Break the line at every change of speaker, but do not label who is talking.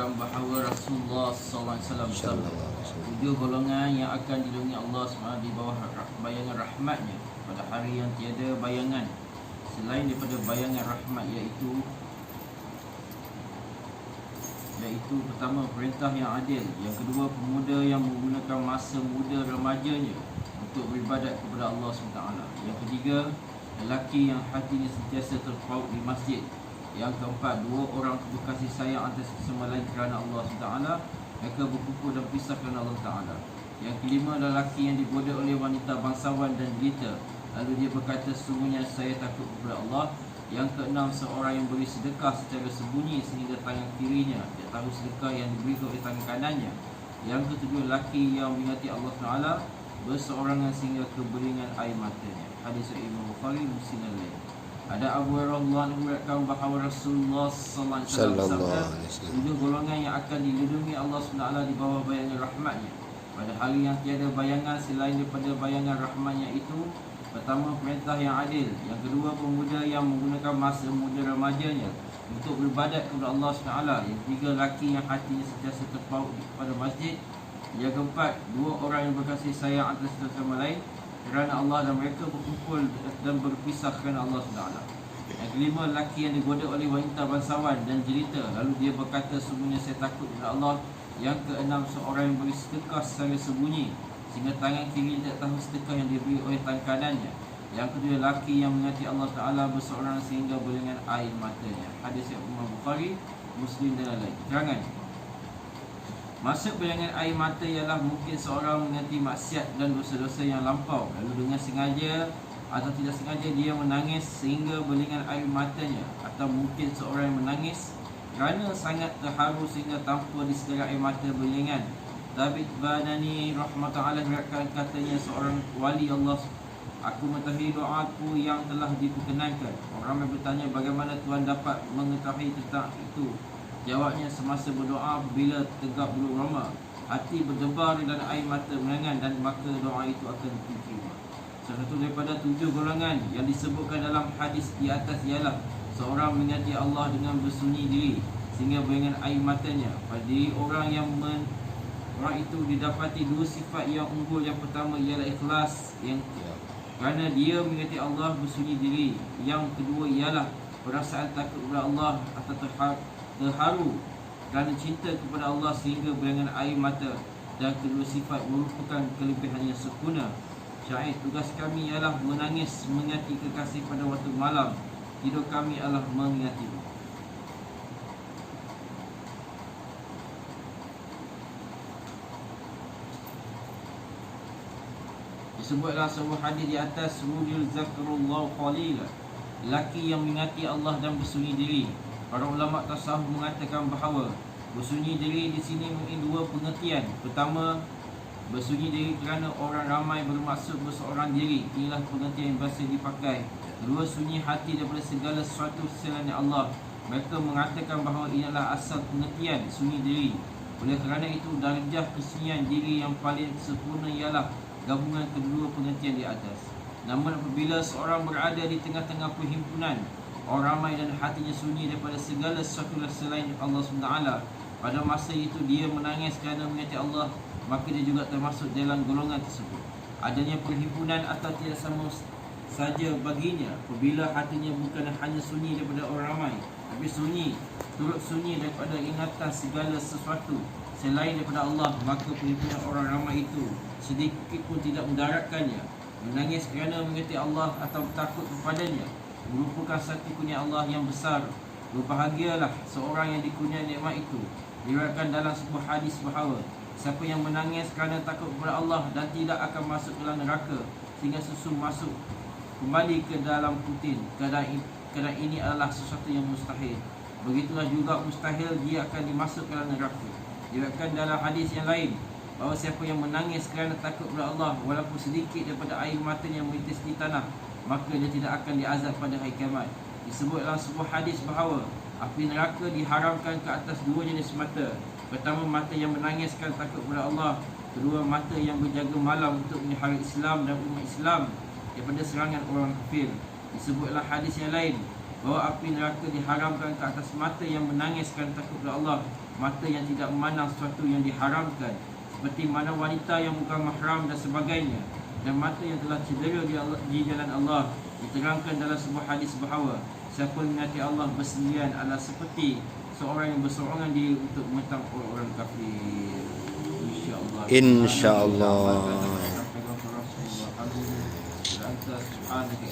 membenarkan bahawa Rasulullah SAW bersabda, 7 golongan yang akan dilindungi Allah SWT di bawah bayangan rahmatnya pada hari yang tiada bayangan selain daripada bayangan rahmat, iaitu pertama, perintah yang adil; yang kedua, pemuda yang menggunakan masa muda remajanya untuk beribadat kepada Allah SWT; yang ketiga, lelaki yang hatinya sentiasa terpaut di masjid; yang keempat, 2 orang berkasih sayang antara sesama lain kerana Allah SWT, mereka berkumpul dan pisah kerana Allah Ta'ala; yang kelima, lelaki yang digoda oleh wanita bangsawan dan jelita, lalu dia berkata, sesungguhnya saya takut kepada Allah; yang keenam, seorang yang beri sedekah secara sembunyi sehingga tangan kirinya tidak tahu sedekah yang diberi oleh tangan kanannya; yang ketujuh, lelaki yang mengingati Allah Ta'ala berseorangan sehingga keberingan air matanya. Hadis Imam Bukhari, Muslim dan lain. Ada Abu Hurairah meriwayatkan bahawa Rasulullah SAW bersabda, 7 golongan yang akan dilindungi Allah SWT di bawah bayangan rahmatnya pada hari yang tiada bayangan selain daripada bayangan rahmatnya itu: pertama, perintah yang adil; yang kedua, pemuda yang menggunakan masa muda remajanya untuk beribadat kepada Allah SWT; yang ketiga, lelaki yang hatinya sentiasa terpaut pada masjid; yang keempat, 2 orang yang berkasih sayang antara satu sama lain kerana Allah dan mereka berkumpul dan berpisah kerana Allah SWT; yang kelima, lelaki yang digoda oleh wanita bangsawan dan jelita, lalu dia berkata, sesungguhnya saya takut kepada Allah; yang keenam, seorang yang beri sedekah secara sembunyi sehingga tangan kiri tidak tahu sedekah yang diberi oleh tangan kanannya; yang kedua, lelaki yang mengingati Allah Ta'ala berseorang sehingga beringan air matanya. Hadis Imam Bukhari, Muslim dan lain. Keterangan maksud bilangan air mata ialah mungkin seorang mengingati maksiat dan dosa-dosa yang lampau, lalu dengan sengaja atau tidak sengaja dia menangis sehingga berlingan air matanya, atau mungkin seorang yang menangis kerana sangat terharu sehingga tanpa disedara air mata berlingan. Thabit Banani rahmatullah meriwayatkan katanya, seorang wali Allah, aku mengetahui doaku yang telah diperkenankan. Orang ramai bertanya, bagaimana Tuhan dapat mengetahui tentang itu? Jawabnya, semasa berdoa bila tegak bulu roma, hati berdebar dan air mata menangan, dan maka doa itu akan diterima. Salah satu daripada 7 golongan yang disebutkan dalam hadis di atas ialah seorang mengingati Allah dengan bersunyi diri sehingga beringan air matanya. Pada diri orang itu didapati 2 sifat yang unggul. Yang pertama ialah ikhlas, yang kerana dia mengingati Allah bersunyi diri. Yang kedua ialah perasaan takut kepada Allah atau terharu kerana cinta kepada Allah sehingga beringan air mata. Dan kedua sifat merupakan kelebihan yang sempurna. Syair, tugas kami ialah menangis mengingati kekasih pada waktu malam, tidur kami adalah mengingatimu. Disebutlah sebuah hadis di atas, rujul zakrullah qalila, lelaki yang mengingati Allah dan bersunyi diri. Para ulama tasawuf mengatakan bahawa bersunyi diri di sini mempunyai 2 pengertian. Pertama, bersunyi diri kerana orang ramai bermaksud berseorang diri, inilah pengertian yang biasa dipakai. Kedua, sunyi hati daripada segala sesuatu selain Allah. Mereka mengatakan bahawa inilah asal pengertian sunyi diri. Oleh kerana itu, darjah kesunyian diri yang paling sempurna ialah gabungan kedua pengertian di atas. Namun apabila seorang berada di tengah-tengah perhimpunan orang ramai dan hatinya sunyi daripada segala sesuatu selain Allah SWT, pada masa itu dia menangis kerana mengingati Allah, maka dia juga termasuk dalam golongan tersebut. Adanya perhimpunan atau tidak sama saja baginya apabila hatinya bukan hanya sunyi daripada orang ramai, tapi turut sunyi daripada ingatan segala sesuatu selain daripada Allah, maka perhimpunan orang ramai itu sedikit pun tidak mendaratkannya. Menangis kerana mengingati Allah atau takut kepadanya merupakan satu kurnia Allah yang besar. Berbahagialah seorang yang dikurniai nikmat itu. Diriwayatkan dalam sebuah hadis bahawa siapa yang menangis kerana takut kepada Allah dan tidak akan masuk ke dalam neraka sehingga susu masuk kembali ke dalam putin, keadaan ini adalah sesuatu yang mustahil. Begitulah juga mustahil dia akan dimasuk ke dalam neraka. Diriwayatkan dalam hadis yang lain bahawa siapa yang menangis kerana takut kepada Allah walaupun sedikit daripada air matanya menitis di tanah, maka dia tidak akan diazab pada hari kiamat. Disebut dalam sebuah hadis bahawa api neraka diharamkan ke atas 2 jenis mata. Pertama, mata yang menangis kerana takut kepada Allah. Kedua, mata yang berjaga malam untuk melihara Islam dan umat Islam daripada serangan orang kafir. Disebutlah hadis yang lain bahawa api neraka diharamkan ke atas mata yang menangis kerana takut kepada Allah, mata yang tidak memandang sesuatu yang diharamkan, seperti mana wanita yang bukan mahram dan sebagainya, dan mata yang telah cedera di jalan Allah. Diterangkan dalam sebuah hadis bahawa siapa mengingati Allah bersendirian adalah seperti seorang yang bersorangan diri untuk menentang orang kafir. InsyaAllah.
InsyaAllah.
Subhanaka